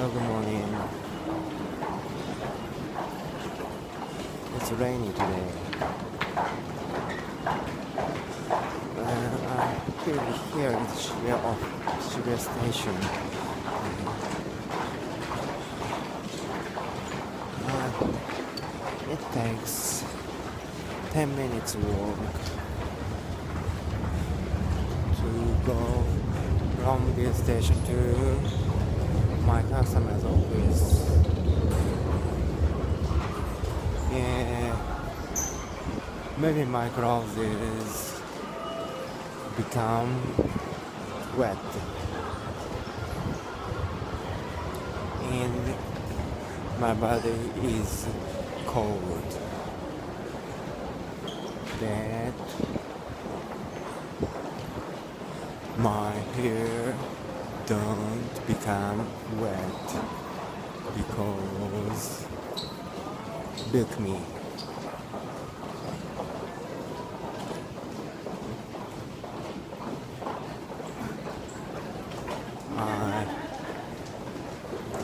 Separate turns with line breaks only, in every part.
Hello, good morning. It's rainy today. Here is Shibuya Station. It takes 10 minutes walk to go from this station to my customer's office. Yeah, maybe my clothes become wet and my body is cold. That my hair don't become wet because look me.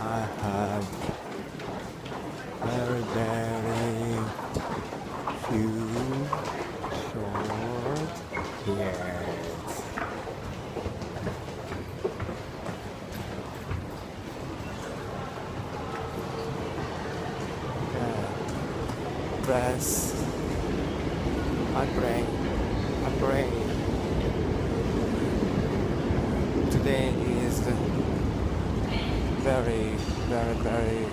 I have very few short hairs. Press. I pray. Today is very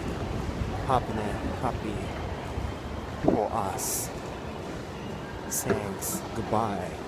happy for us. Thanks. Goodbye.